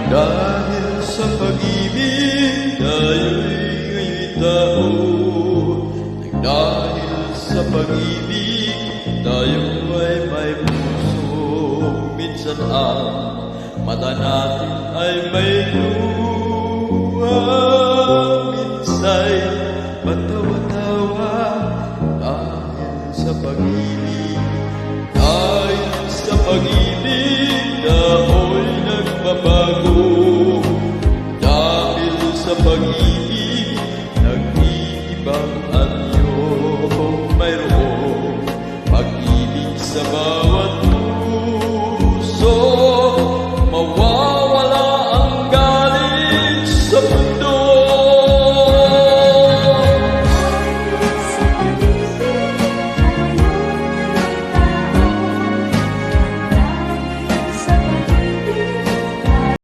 Dahil sa pag-ibig tayo'y ngayon'y tao. Dahil sa pag-ibig tayo ay may puso. Minsan ang mata natin ay may luha, minsa'y patawa-tawa. Dahil sa pag-ibig, dahil sa pag-ibig tao'y nagbabago. Dahil sa pag-ibig